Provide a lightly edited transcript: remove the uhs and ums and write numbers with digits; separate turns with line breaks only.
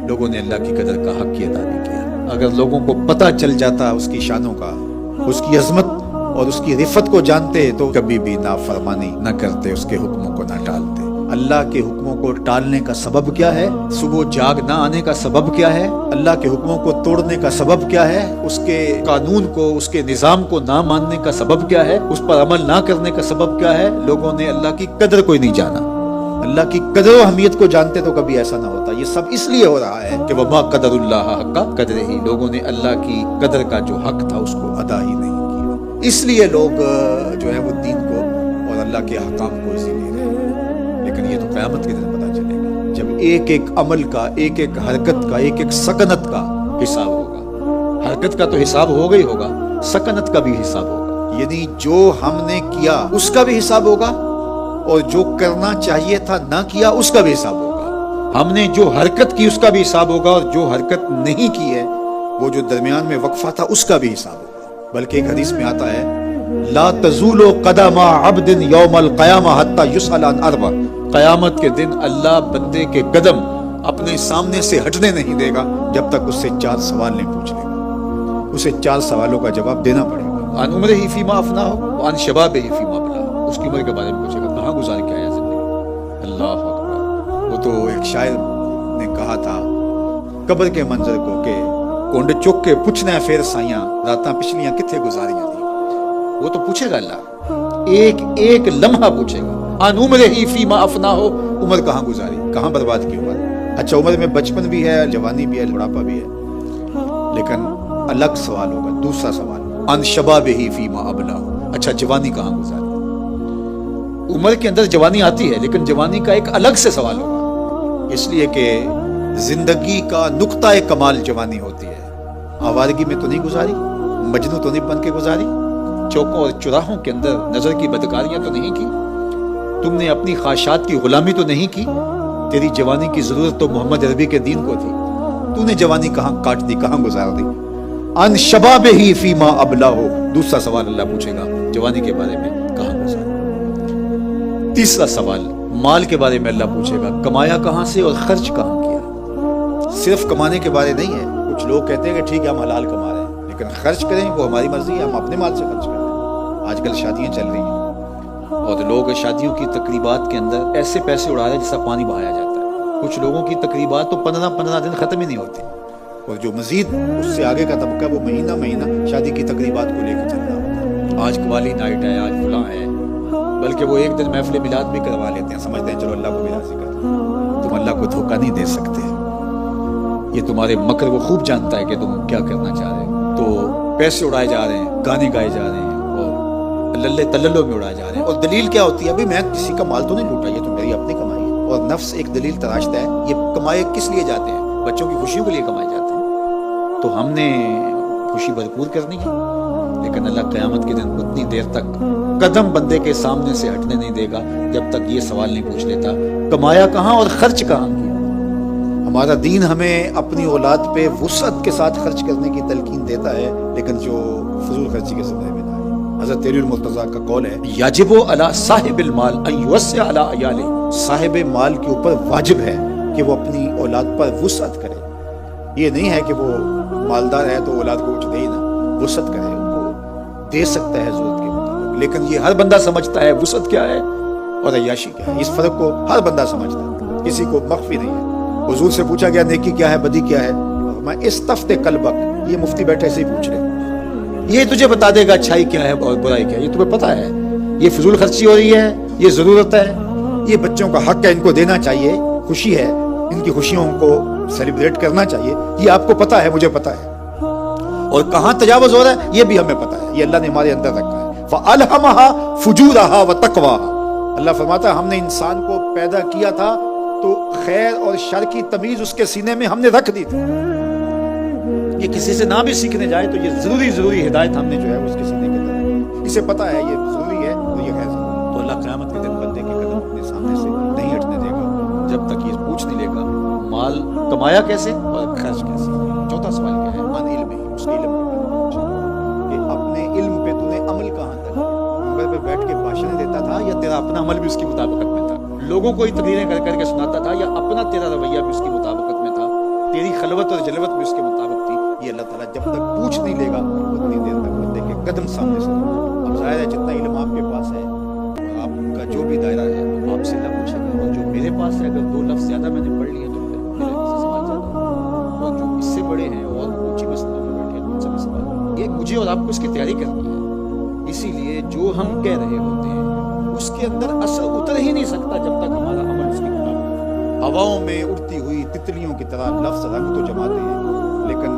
لوگوں نے اللہ کی قدر کا حق ادا نہیں کیا۔ اگر لوگوں کو پتہ چل جاتا اس کی شانوں کا، اس کی عظمت اور اس کی رفت کو جانتے تو کبھی بھی نافرمانی نہ کرتے، اس کے حکموں کو نہ ٹالتے۔ اللہ کے حکموں کو ٹالنے کا سبب کیا ہے؟ صبح جاگ نہ آنے کا سبب کیا ہے؟ اللہ کے حکموں کو توڑنے کا سبب کیا ہے؟ اس کے قانون کو، اس کے نظام کو نہ ماننے کا سبب کیا ہے؟ اس پر عمل نہ کرنے کا سبب کیا ہے؟ لوگوں نے اللہ کی قدر کو ہی نہیں جانا۔ اللہ کی قدر و اہمیت کو جانتے تو کبھی ایسا نہ ہوتا۔ یہ سب اس لیے ہو رہا ہے کہ وما قدر اللہ حق قدرہ، لوگوں نے اللہ کی قدر کا جو حق تھا اس کو ادا ہی نہیں کیا۔ اس لیے لوگ جو ہے وہ دین کو اور اللہ کے احکام کو اسی لیے رہے ہیں۔ لیکن یہ تو قیامت کے دن پتہ چلے گا، جب ایک ایک عمل کا، ایک ایک حرکت کا، ایک ایک سکنت کا حساب ہوگا۔ حرکت کا تو حساب ہوگا ہی ہوگا، سکنت کا بھی حساب ہوگا، یعنی جو ہم نے کیا اس کا بھی حساب ہوگا اور جو کرنا چاہیے تھا نہ کیا اس کا بھی حساب ہوگا۔ ہم نے جو حرکت کی اس کا بھی حساب ہوگا اور جو حرکت نہیں کی ہے، وہ جو درمیان میں وقفہ تھا، اس کا بھی حساب ہوگا۔ بلکہ ایک حدیث میں آتا ہے لا تزول قدم عبد یوم القیامہ حتی یسأل عن اربع، قیامت کے دن اللہ بندے کے قدم اپنے سامنے سے ہٹنے نہیں دے گا جب تک اس سے 4 سوال نہیں پوچھ لے گا۔ اسے 4 سوالوں کا جواب دینا پڑے گا۔ عن عمرہ فیما افناہ وعن شبابہ فیما بلاہ، اس کی عمر کے بارے میں پوچھے گا کہاں گزار کے آیا زندگی۔ اللہ اکبر۔ وہ تو ایک شاعر نے کہا تھا قبر کے منظر کو کہ کونڈ چک کے پوچھنا ہے پھر سائیاں راتاں پچھلیاں کتھے گزاریاں تھی۔ وہ تو پوچھے گا اللہ، ایک ایک لمحہ پوچھے گا۔ عن عمرہ فیما افناہ، عمر کہاں گزاری، کہاں برباد کی عمر۔ اچھا عمر میں بچپن بھی ہے، جوانی بھی ہے، بڑھاپا بھی ہے، لیکن الگ سوال ہوگا۔ دوسرا سوال عن شبابہ فیما ابلاہ، اچھا جوانی کہاں گزاری۔ عمر کے اندر جوانی آتی ہے لیکن جوانی کا ایک الگ سے سوال ہوگا، اس لیے کہ زندگی کا نقطہ کمال جوانی ہوتی ہے۔ آوارگی میں تو نہیں گزاری، مجنوں تو نہیں بن کے گزاری، چوکوں اور چراہوں کے اندر نظر کی بدکاریاں تو نہیں کی، تم نے اپنی خواہشات کی غلامی تو نہیں کی۔ تیری جوانی کی ضرورت تو محمد عربی کے دین کو تھی، تو نے جوانی کہاں کاٹ دی، کہاں گزار دی۔ عن شبابہ فیما ابلاہ، دوسرا سوال اللہ پوچھے گا جوانی کے بارے میں کہاں گزارا۔ تیسرا سوال مال کے بارے میں اللہ پوچھے گا کمایا کہاں سے اور خرچ کہاں کیا۔ صرف کمانے کے بارے نہیں ہے، کچھ لوگ کہتے ہیں کہ ٹھیک ہے ہم حلال کما رہے ہیں لیکن خرچ کریں وہ ہماری مرضی ہے، ہم اپنے مال سے خرچ کریں۔ آج کل شادیاں چل رہی ہیں اور لوگ شادیوں کی تقریبات کے اندر ایسے پیسے اڑا رہے ہیں جیسا پانی بہایا جاتا ہے۔ کچھ لوگوں کی تقریبات تو 15 دن ختم ہی نہیں ہوتی، اور جو مزید اس سے آگے کا طبقہ وہ مہینہ مہینہ شادی کی تقریبات کو لے کے چل رہا ہوتا ہے۔ آج قوالی نائٹ ہے، آج فلاں ہے، بلکہ وہ ایک دن محفل میلاد بھی کروا لیتے ہیں، سمجھتے ہیں چلو اللہ کو بھی راضی کر دیں۔ تم اللہ کو دھوکہ نہیں دے سکتے، یہ تمہارے مکر وہ خوب جانتا ہے کہ تم کیا کرنا چاہ رہے ہو۔ تو پیسے اڑائے جا رہے ہیں، گانے گائے جا رہے ہیں اور للے تللوں میں اڑائے جا رہے ہیں۔ اور دلیل کیا ہوتی ہے؟ ابھی میں کسی کا مال تو نہیں لوٹا، یہ تو میری اپنی کمائی ہے۔ اور نفس ایک دلیل تراشتا ہے، یہ کمائے کس لیے جاتے ہیں؟ بچوں کی خوشیوں کے لیے کمائے جاتے ہیں۔ تو ہم نے خوشی بھرپور کرنی ہے، لیکن اللہ قیامت کے دن اتنی دیر تک قدم بندے کے سامنے سے ہٹنے نہیں دے گا جب تک یہ سوال نہیں پوچھ لیتا کمایا کہاں اور خرچ کہاں کیا۔ ہمارا دین ہمیں اپنی اولاد پہ وسعت کے ساتھ خرچ کرنے کی تلقین دیتا ہے، لیکن جو فضول خرچی کے سبب میں نہ ہے۔ حضرت علی المرتضیٰ کا قول ہے یاجب علی صاحب المال ان یوسع علی عیالہ، صاحب مال کے اوپر واجب ہے کہ وہ اپنی اولاد پر وسعت کرے۔ یہ نہیں ہے کہ وہ مالدار ہے تو اولاد کو کچھ دے ہی نہ، وسعت کرے، ان کو دے سکتا ہے ضرورت کے مطابق۔ لیکن یہ ہر بندہ سمجھتا ہے وسعت کیا ہے اور عیاشی کیا ہے، اس فرق کو ہر بندہ سمجھتا ہے، کسی کو مخفی نہیں ہے۔ حضور سے پوچھا گیا نیکی کیا ہے، بدی کیا ہے، میں استفت قلبک، یہ مفتی بیٹھے سے ہی پوچھ رہے ہیں، یہ تجھے بتا دے گا اچھائی کیا ہے اور برائی کیا ہے، یہ تمہیں پتا ہے۔ یہ فضول خرچی ہو رہی ہے، یہ ضرورت ہے، یہ بچوں کا حق ہے، ان کو دینا چاہیے، خوشی ہے، ان کی خوشیوں کو سیلیبریٹ کرنا چاہیے، یہ آپ کو پتا ہے، مجھے پتا ہے۔ اور کہاں تجاوز ہو رہا ہے یہ بھی ہمیں پتا ہے، یہ اللہ نے ہمارے اندر رکھا ہے۔ فَأَلْهَمَهَا فُجُورَهَا وَتَقْوَاهَا، اللہ فرماتا ہے ہم نے انسان کو پیدا کیا تھا تو خیر اور شر کی تمیز اس کے سینے میں ہم نے رکھ دی تھی۔ یہ کسی سے نہ بھی سیکھنے جائے تو یہ ضروری ہدایت ہم نے جو ہے اس کے سینے کے اندر رکھی، اسے پتا ہے یہ ضروری ہے تو یہ غیر ضروری۔ تو اللہ قیامت کے دن بندے کے قدم اپنے سامنے سے نہیں ہٹنے دے گا جب تک یہ پوچھ نہیں لے گا مال کمایا کیسے اور خرچ کیسے۔ چوتھا سوال کیا ہے؟ عن علم ہی، اس کے علم کے بارے میں پوچھا کہ اپنے علم پہ تو نے عمل کہاں تک کیا، منبر پہ بیٹھ کے بھاشن دیتا تھا یا تیرا اپنا عمل بھی اس کی مطابقت میں تھا، لوگوں کو ہی تقریریں کر کے سناتا تھا یا اپنا تیرا رویہ بھی اس کی مطابقت میں تھا، تیری خلوت اور جلوت بھی اس کے مطابق تھی. یہ اللہ تعالیٰ جب تک پوچھ نہیں لے گا اتنی دیر تک بندے کے قدم سامنے سے. اب ظاہر ہے جتنا علم آپ کے پاس ہے اور آپ کا جو بھی دائرہ ہے آپ سے نہ پوچھیں گے, اور جو میرے پاس ہے اگر 2 لفظ زیادہ میں نے پڑھ لیے تو پھر میرے سے سوال زیادہ ہوگا, اور جو اس سے بڑے ہیں اور اونچی مسئلوں میں بیٹھے ہیں ان سے بھی سوال. یہ مجھے اور آپ کو اس کی تیاری کرنی ہے. اسی لیے جو ہم کہہ رہے ہوتے ہیں اس کے اندر اثر اتر ہی نہیں سکتا جب تک ہمارا عمل اس کے مطابق. ہواؤں میں اڑتی ہوئی تتلیوں کی طرح لفظ رنگ تو جماتے ہیں لیکن